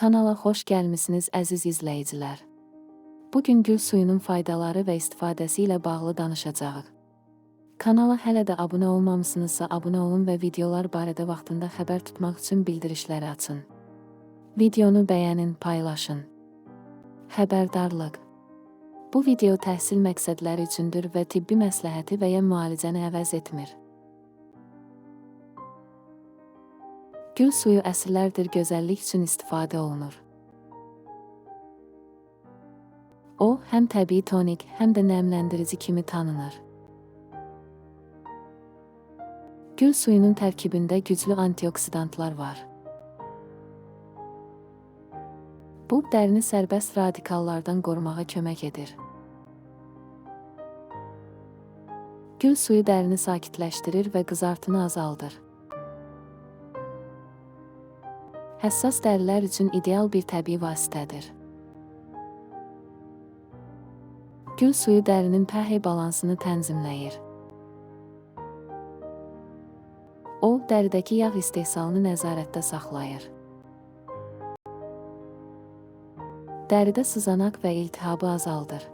Kanala xoş gəlmisiniz əziz izləyicilər. Bugün gül suyunun faydaları və istifadəsi ilə bağlı danışacağıq. Kanala hələ də abunə olmamısınızsa abunə olun və videolar barədə vaxtında xəbər tutmaq üçün bildirişləri açın. Videonu bəyənin, paylaşın. Xəbərdarlıq. Bu video təhsil məqsədləri üçündür və tibbi məsləhəti və ya müalicəni əvəz etmir. Gül suyu əsrlərdir gözəllik üçün istifadə olunur. O, həm təbii tonik, həm də nəmləndirici kimi tanınır. Gül suyunun tərkibində güclü antioksidantlar var. Bu, dərini sərbəst radikallardan qorumağa kömək edir. Gül suyu dərini sakitləşdirir və qızartını azaldır. Həssas dərilər üçün ideal bir təbii vasitədir. Gül suyu dərinin pH balansını tənzimləyir. O, dəridəki yağ istehsalını nəzarətdə saxlayır. Dəridə sızanaq və iltihabı azaldır.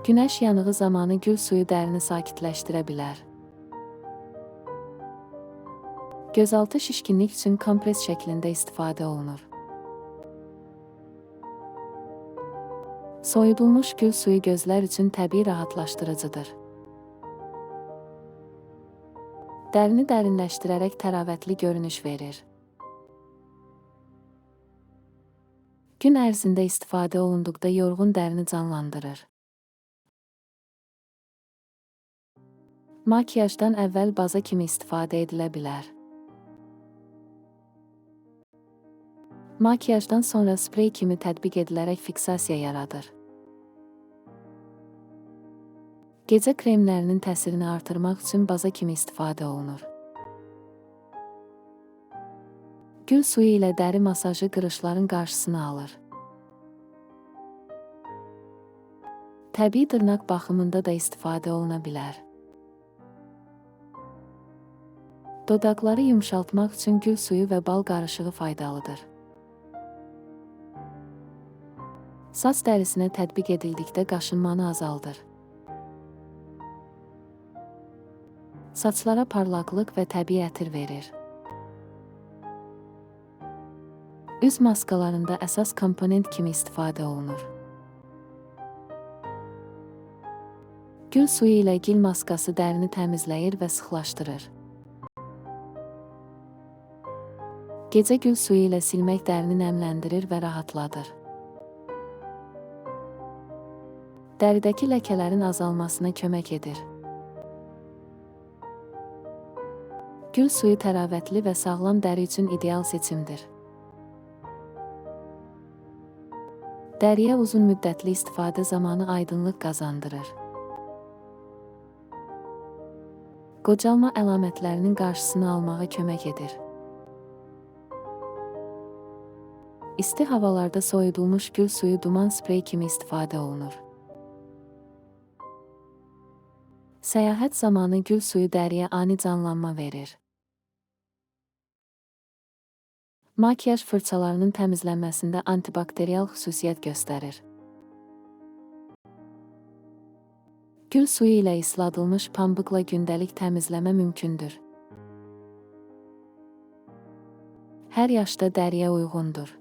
Günəş yanığı zamanı gül suyu dərini sakitləşdirə bilər. Gözaltı şişkinlik üçün kompres şəklində istifadə olunur. Soyudulmuş gül suyu gözlər üçün təbii rahatlaşdırıcıdır. Dərini dərinləşdirərək təravətli görünüş verir. Gün ərzində istifadə olunduqda yorğun dərini canlandırır. Makiyajdan əvvəl baza kimi istifadə edilə bilər. Makiyajdan sonra sprey kimi tətbiq edilərək fiksasiya yaradır. Gecə kremlərinin təsirini artırmaq üçün baza kimi istifadə olunur. Gül suyu ilə dəri masajı qırışların qarşısını alır. Təbii dırnaq baxımında da istifadə oluna bilər. Dodaqları yumşaltmaq üçün gül suyu və bal qarışığı faydalıdır. Saç dərisinə tətbiq edildikdə qaşınmanı azaldır. Saçlara parlaqlıq və təbii ətir verir. Üz maskalarında əsas komponent kimi istifadə olunur. Gül suyu ilə gil maskası dərini təmizləyir və sıxlaşdırır. Gecə gül suyu ilə silmək dərini nəmləndirir və rahatladır. Dəridəki ləkələrin azalmasına kömək edir. Gül suyu təravətli və sağlam dəri üçün ideal seçimdir. Dəriyə uzun müddətli istifadə zamanı aydınlıq qazandırır. Qocalma əlamətlərinin qarşısını almağa kömək edir. İsti havalarda soyudulmuş gül suyu duman sprey kimi istifadə olunur. Səyahət zamanı gül suyu dəriyə ani canlanma verir. Makiyaj fırçalarının təmizlənməsində antibakterial xüsusiyyət göstərir. Gül suyu ilə isladılmış pambıqla gündəlik təmizləmə mümkündür. Hər yaşda dəriyə uyğundur.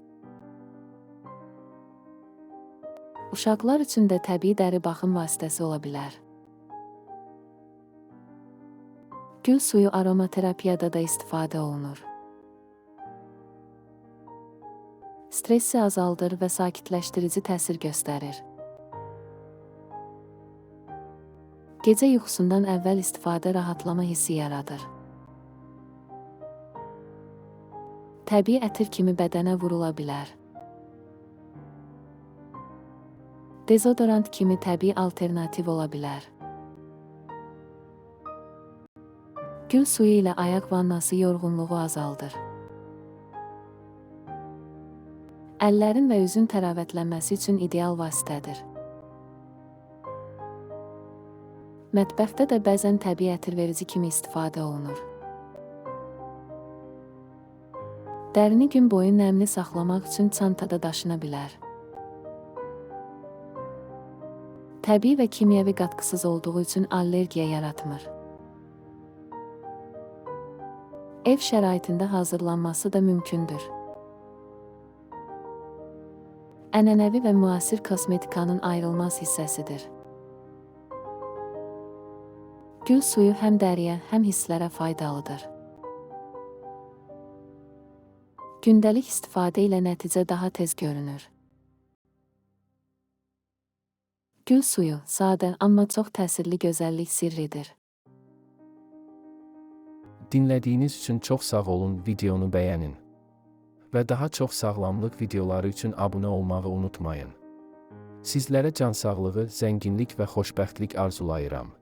Uşaqlar üçün də təbii dəri baxım vasitəsi ola bilər. Gül suyu aromaterapiyada da istifadə olunur. Stressi azaldır və sakitləşdirici təsir göstərir. Gecə yuxusundan əvvəl istifadə rahatlama hissi yaradır. Təbii ətir kimi bədənə vurula bilər. Dezodorant kimi təbii alternativ ola bilər. Gül suyu ilə ayaq vannası yorğunluğu azaldır. Əllərin və üzün təravətlənməsi üçün ideal vasitədir. Mətbəxdə də bəzən təbii ətirverici kimi istifadə olunur. Dərini gün boyu nəmli saxlamaq üçün çantada daşına bilər. Təbii və kimyəvi qatqısız olduğu üçün allergiya yaratmır. Ev şəraitində hazırlanması da mümkündür. Ənənəvi və müasir kosmetikanın ayrılmaz hissəsidir. Gül suyu həm dəriyə, həm hisslərə faydalıdır. Gündəlik istifadə ilə nəticə daha tez görünür. Gül suyu sadə, amma çox təsirli gözəllik sirridir. Dinlədiyiniz üçün çox sağ olun, videonu bəyənin. Və daha çox sağlamlıq videoları üçün abunə olmağı unutmayın. Sizlərə can sağlığı, zənginlik və xoşbəxtlik arzulayıram.